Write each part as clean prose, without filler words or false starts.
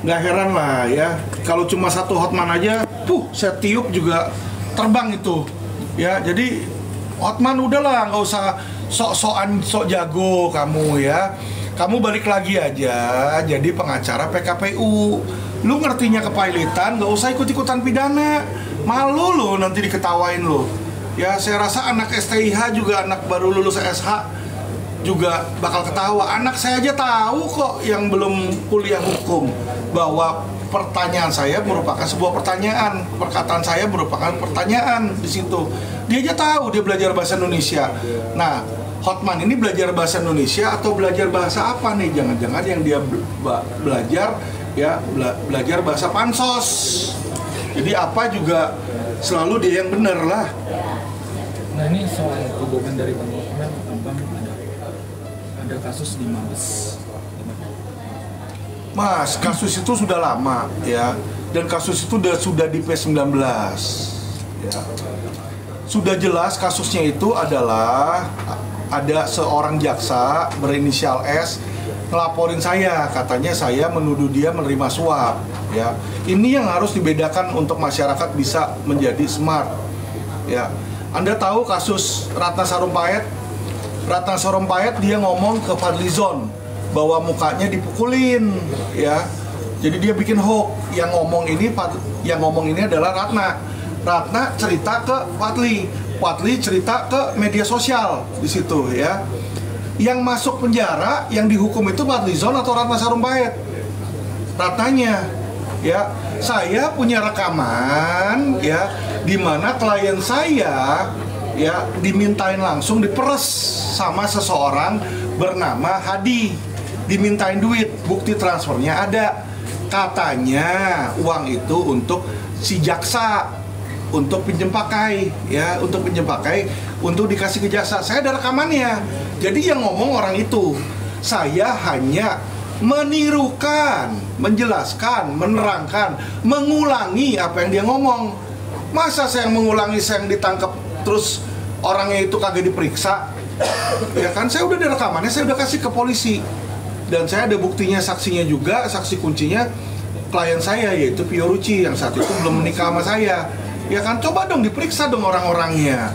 nggak heran lah ya. Kalau cuma satu Hotman aja, saya tiup juga terbang itu. Ya, jadi Hotman udahlah, nggak usah sok-sokan sok jago kamu ya. Kamu balik lagi aja jadi pengacara PKPU. Lu ngertinya kepailitan, nggak usah ikut-ikutan pidana. Malu lu nanti diketawain lu. Ya, saya rasa anak STIH juga, anak baru lulus SH juga bakal ketawa. Anak saya aja tahu kok yang belum kuliah hukum bahwa pertanyaan saya merupakan sebuah pertanyaan, perkataan saya merupakan pertanyaan di situ. Dia aja tahu, dia belajar bahasa Indonesia. Nah, Hotman ini belajar bahasa Indonesia atau belajar bahasa apa nih? Jangan-jangan yang dia belajar ya belajar bahasa pansos. Jadi apa juga selalu dia yang benar lah. Nah, ini soal hubungan dari Bang Hotman, Abang ada kasus di Mabes. Mas, kasus itu sudah lama ya, dan kasus itu sudah di P19 ya. Sudah jelas kasusnya itu adalah ada seorang jaksa berinisial S ngelaporin saya, katanya saya menuduh dia menerima suap ya. Ini yang harus dibedakan untuk masyarakat bisa menjadi smart ya. Anda tahu kasus Ratna Sarumpait? Ratna Sarumpait dia ngomong ke Fadlizon bahwa mukanya dipukulin ya. Jadi dia bikin hoax. Yang ngomong ini adalah Ratna. Ratna cerita ke Fadli. Fadli cerita ke media sosial di situ ya. Yang masuk penjara, yang dihukum itu Fadlizon atau Ratna Sarumpait? Ratnanya ya. Saya punya rekaman ya, di mana klien saya ya dimintain langsung diperes sama seseorang bernama Hadi. Dimintain duit, bukti transfernya ada. Katanya uang itu untuk si jaksa, untuk pinjam pakai ya, untuk pinjam pakai untuk dikasih ke jaksa. Saya ada rekamannya. Jadi yang ngomong orang itu. Saya hanya menirukan, menjelaskan, menerangkan, mengulangi apa yang dia ngomong. Masa saya yang mengulangi, saya yang ditangkap terus orangnya itu kagak diperiksa? Ya kan, saya udah ada rekamannya, saya udah kasih ke polisi. Dan saya ada buktinya, saksinya juga, saksi kuncinya klien saya yaitu Pio Ruci yang saat itu belum menikah sama saya. Ya kan, coba dong diperiksa dong orang-orangnya.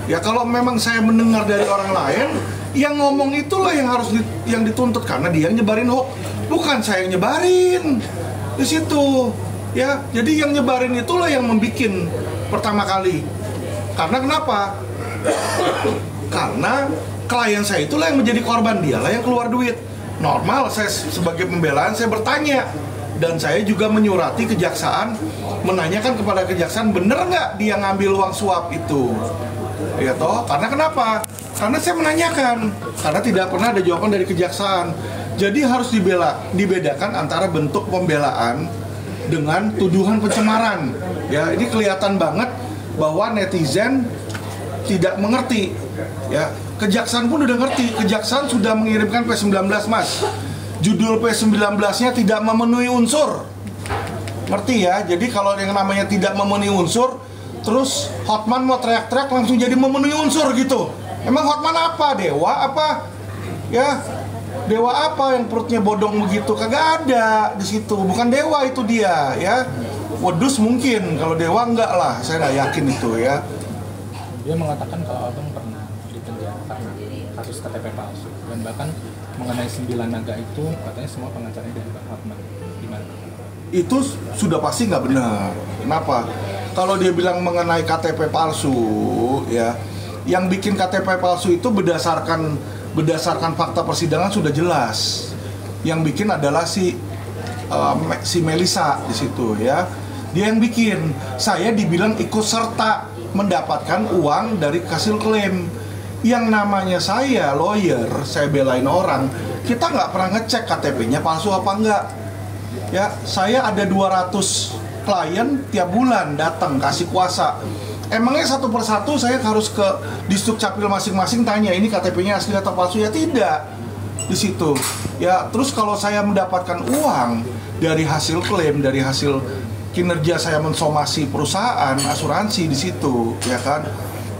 Ya kalau memang saya mendengar dari orang lain, yang ngomong itulah yang harus yang dituntut karena dia yang nyebarin hoax, bukan saya yang nyebarin di situ. Ya, jadi yang nyebarin itulah yang membikin pertama kali. Karena kenapa? Karena klien saya itulah yang menjadi korban, dialah yang keluar duit. Normal saya sebagai pembelaan saya bertanya, dan saya juga menyurati kejaksaan, menanyakan kepada kejaksaan bener nggak dia ngambil uang suap itu ya toh. Karena kenapa? Karena saya menanyakan, karena tidak pernah ada jawaban dari kejaksaan. Jadi harus dibedakan antara bentuk pembelaan dengan tuduhan pencemaran ya. Ini kelihatan banget bahwa netizen tidak mengerti ya. Kejaksaan pun udah ngerti, kejaksaan sudah mengirimkan P19 mas. Judul P19-nya tidak memenuhi unsur. Ngerti ya? Jadi kalau yang namanya tidak memenuhi unsur, terus Hotman mau teriak-teriak langsung jadi memenuhi unsur gitu. Emang Hotman apa? Dewa apa? Ya, dewa apa yang perutnya bodong begitu? Kagak ada di situ. Bukan dewa itu dia ya. Wedus mungkin, kalau dewa enggak lah. Saya nggak yakin itu ya. Dia mengatakan kalau abang pernah dipenjara karena kasus KTP palsu, dan bahkan mengenai 9 naga itu katanya semua pengacaranya dari Bang Hotman. Gimana? Itu sudah pasti nggak benar. Kenapa? Kalau dia bilang mengenai KTP palsu ya, yang bikin KTP palsu itu berdasarkan fakta persidangan sudah jelas. Yang bikin adalah si Melisa di situ ya. Dia yang bikin. Saya dibilang ikut serta mendapatkan uang dari hasil klaim. Yang namanya saya lawyer, saya belain orang, kita nggak pernah ngecek KTP-nya palsu apa enggak. Ya, saya ada 200 klien tiap bulan datang kasih kuasa. Emangnya satu persatu saya harus ke Disduk Capil masing-masing tanya ini KTP-nya asli atau palsu? Ya tidak. Di situ. Ya, terus kalau saya mendapatkan uang dari hasil klaim, dari hasil kinerja saya mensomasi perusahaan asuransi di situ, ya kan?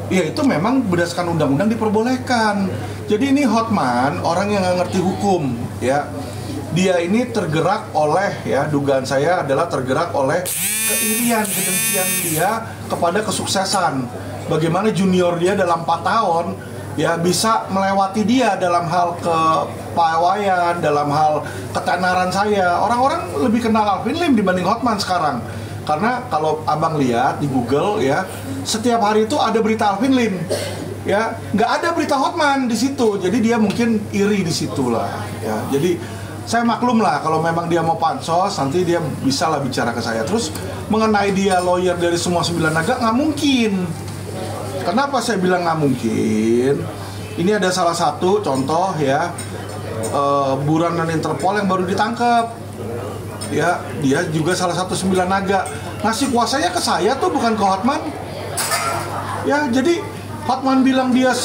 Ya itu memang berdasarkan undang-undang diperbolehkan. Jadi ini Hotman orang yang nggak ngerti hukum, ya. dia ini tergerak oleh, ya dugaan saya adalah tergerak oleh keirian, kedengkian dia kepada kesuksesan. Bagaimana junior dia dalam 4 tahun ya bisa melewati dia dalam hal kepawaian, dalam hal ketenaran saya. Orang-orang lebih kenal Alvin Lim dibanding Hotman sekarang. Karena kalau abang lihat di Google ya, setiap hari itu ada berita Alvin Lim. Ya, nggak ada berita Hotman di situ. Jadi dia mungkin iri di situ lah. Ya, jadi saya maklum lah kalau memang dia mau pansos, nanti dia bisa lah bicara ke saya. Terus mengenai dia lawyer dari semua 9 naga, nggak mungkin. Kenapa saya bilang nggak mungkin? Ini ada salah satu contoh ya, buronan Interpol yang baru ditangkap. Ya, dia juga salah satu 9 naga. Ngasih kuasanya ke saya tuh, bukan ke Hotman. Ya, jadi Hotman bilang dia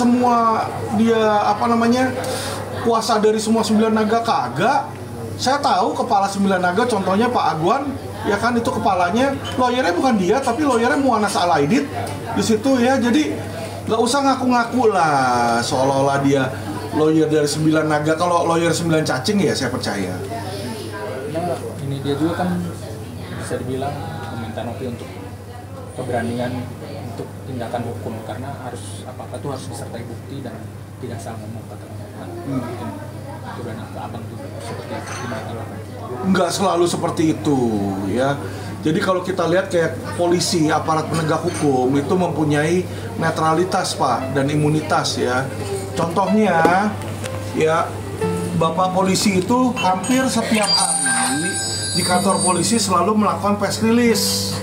kuasa dari semua 9 naga, kagak. Saya tahu kepala 9 naga, contohnya Pak Agwan, ya kan, itu kepalanya, lawyernya bukan dia, tapi lawyernya Muanas Alaidit di situ ya. Jadi nggak usah ngaku-ngaku lah seolah-olah dia lawyer dari 9 naga. Kalau lawyer 9 cacing ya saya percaya. Nah, ini dia juga kan bisa dibilang meminta Nopi untuk keberanian untuk tindakan hukum, karena harus apa-apa tuh harus disertai bukti dan tidak salah ngomong, kata Hotman. Mungkin keberanian ke abang juga seperti itu, gimana tanggapan? Nggak selalu seperti itu ya. Jadi kalau kita lihat kayak polisi, aparat penegak hukum itu mempunyai netralitas Pak dan imunitas ya. Contohnya ya, Bapak polisi itu hampir setiap hari di kantor polisi selalu melakukan press release.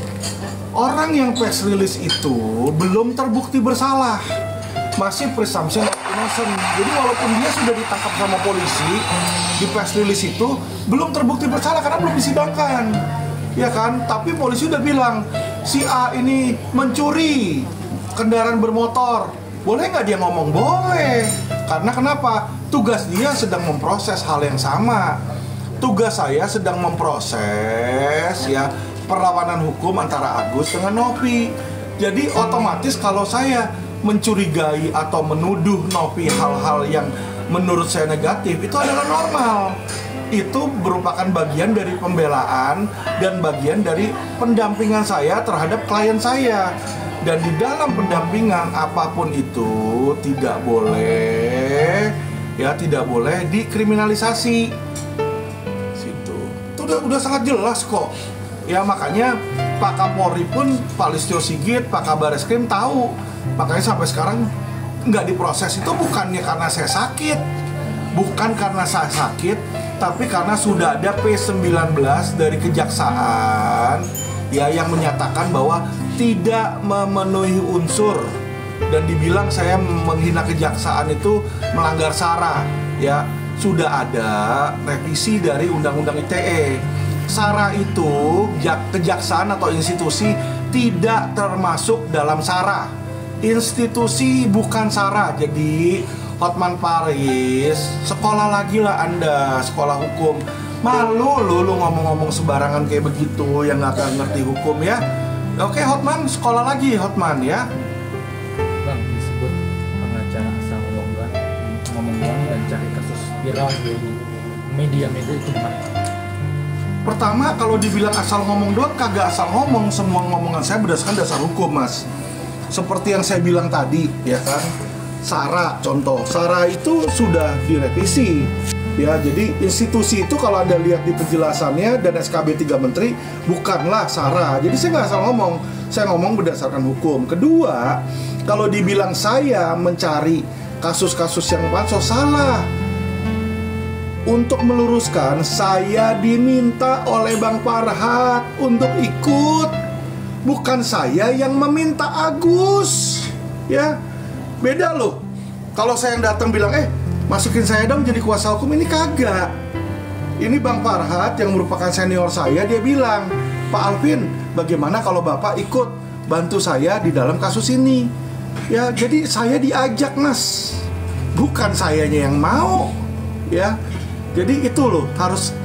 Orang yang press release itu belum terbukti bersalah, masih presumption of innocent. Jadi walaupun dia sudah ditangkap sama polisi, di press release itu belum terbukti bersalah karena belum disidangkan, ya kan? Tapi polisi udah bilang si A ini mencuri kendaraan bermotor. Boleh nggak dia ngomong? Boleh. Karena kenapa? Tugas dia sedang memproses hal yang sama. Tugas saya sedang memproses ya perlawanan hukum antara Agus dengan Nopi. Jadi otomatis kalau saya mencurigai atau menuduh Nopi hal-hal yang menurut saya negatif, itu adalah normal. Itu merupakan bagian dari pembelaan dan bagian dari pendampingan saya terhadap klien saya. Dan di dalam pendampingan apapun itu tidak boleh dikriminalisasi. Situ. Itu udah sangat jelas kok. Ya makanya Pak Kapolri pun, Pak Listio Sigit, Pak Kabareskrim tahu. Makanya sampai sekarang nggak diproses itu bukannya karena saya sakit, bukan karena saya sakit, tapi karena sudah ada P19 dari kejaksaan ya yang menyatakan bahwa tidak memenuhi unsur dan dibilang saya menghina kejaksaan itu melanggar SARA. Ya sudah ada revisi dari Undang-Undang ITE. SARA itu kejaksaan atau institusi tidak termasuk dalam SARA. Institusi bukan SARA. Jadi Hotman Paris, sekolah lagi lah Anda, sekolah hukum. Malu lu ngomong-ngomong sembarangan kayak begitu yang nggak ngerti hukum ya. Oke Hotman, sekolah lagi Hotman ya. Bang, disebut pengacara asal ngomong doang dan cari kasus viral di media-media itu gimana? Pertama, kalau dibilang asal ngomong doang, kagak asal ngomong. Semua ngomongan saya berdasarkan dasar hukum, Mas. Seperti yang saya bilang tadi, ya kan? SARA, contoh. SARA itu sudah direvisi. Ya, jadi institusi itu kalau Anda lihat di penjelasannya dan SKB 3 Menteri, bukanlah SARA. Jadi saya nggak asal ngomong. Saya ngomong berdasarkan hukum. Kedua, kalau dibilang saya mencari kasus-kasus yang pansos, salah. Untuk meluruskan, saya diminta oleh Bang Farhat untuk ikut, bukan saya yang meminta Agus. Ya, beda loh. Kalau saya yang datang bilang, masukin saya dong jadi kuasa hukum, ini kagak. Ini Bang Farhat yang merupakan senior saya, dia bilang, Pak Alvin, bagaimana kalau Bapak ikut bantu saya di dalam kasus ini? Ya, jadi saya diajak, Mas, bukan sayanya yang mau. Ya, jadi itu loh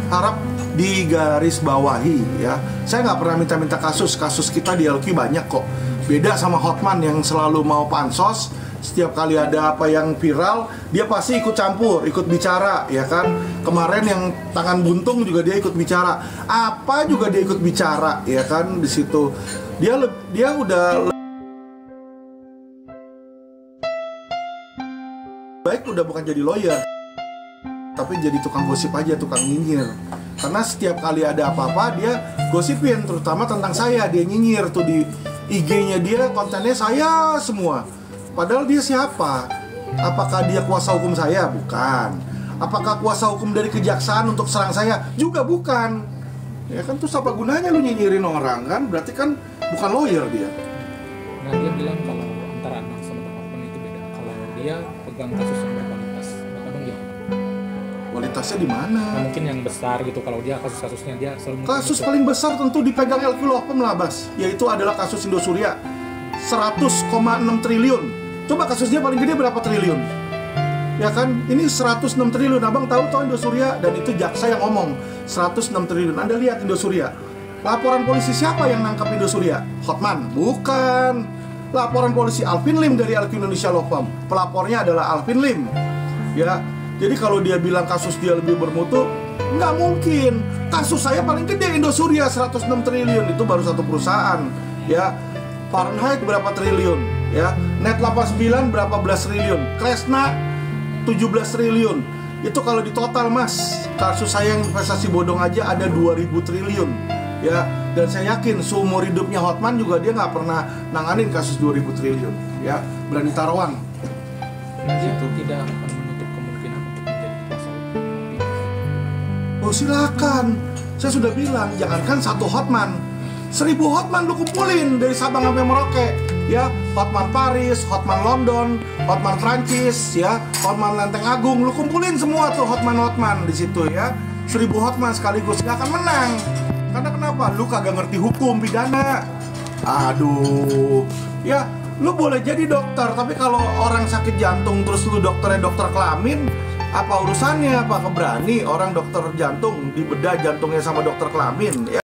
harap digaris bawahi ya. Saya nggak pernah minta kasus kita di LQ banyak kok. Beda sama Hotman yang selalu mau pansos. Setiap kali ada apa yang viral, dia pasti ikut campur, ikut bicara ya kan. Kemarin yang tangan buntung juga dia ikut bicara. Apa juga dia ikut bicara, ya kan, di situ. Dia udah baik udah bukan jadi lawyer, tapi jadi tukang gosip aja, tukang nyinyir. Karena setiap kali ada apa-apa dia gosipin, terutama tentang saya. Dia nyinyir tuh di IG-nya dia, kontennya saya semua. Padahal dia siapa? Apakah dia kuasa hukum saya? Bukan. Apakah kuasa hukum dari kejaksaan untuk serang saya? Juga bukan. Ya kan, terus apa gunanya lu nyinyirin orang kan? Berarti kan bukan lawyer dia. Nah, dia bilang kalau antara anak sama Hotman itu beda. Kalau dia pegang kasus yang berkualitas, Bapak Bang gimana? Kualitasnya di mana? Nah, mungkin yang besar gitu. Kalau dia kasus-kasusnya dia selalu Kasus paling besar tentu dipegang LQ Law lah, Bas. Yaitu adalah kasus Indosuria 100,6 triliun. Coba kasusnya paling gede berapa triliun? Ya kan, ini 106 triliun. Abang tahu Indosuria, dan itu jaksa yang ngomong 106 triliun. Anda lihat Indosuria. Laporan polisi siapa yang nangkap Indosuria? Hotman? Bukan. Laporan polisi Alvin Lim dari LQ Indonesia Law Firm. Pelapornya adalah Alvin Lim. Ya, jadi kalau dia bilang kasus dia lebih bermutu, nggak mungkin. Kasus saya paling gede Indosuria 106 triliun. Itu baru satu perusahaan. Ya, Fahrenheit berapa triliun? Ya, Net 89 berapa belas triliun? Kresna 17 triliun. Itu kalau di total, Mas. Kasus saya yang investasi bodong aja ada 2000 triliun. Ya, dan saya yakin seumur hidupnya Hotman juga dia nggak pernah nanganin kasus 2000 triliun. Ya, berani taruhan. Nah, dia tidak akan menutup kemungkinan untuk menjadi kuasa hukum. Oh, silakan. Saya sudah bilang, jangankan satu Hotman, 1000 Hotman lu kumpulin dari Sabang sampai Merauke. Ya, Hotman Paris, Hotman London, Hotman Prancis, ya, Hotman Lenteng Agung, lu kumpulin semua tuh Hotman di situ ya. 1000 Hotman sekaligus, gak akan menang. Karena kenapa? Lu kagak ngerti hukum pidana. Aduh, ya, lu boleh jadi dokter, tapi kalau orang sakit jantung terus lu dokternya dokter kelamin, apa urusannya? Apa keberani orang dokter jantung dibedah jantungnya sama dokter kelamin? Ya.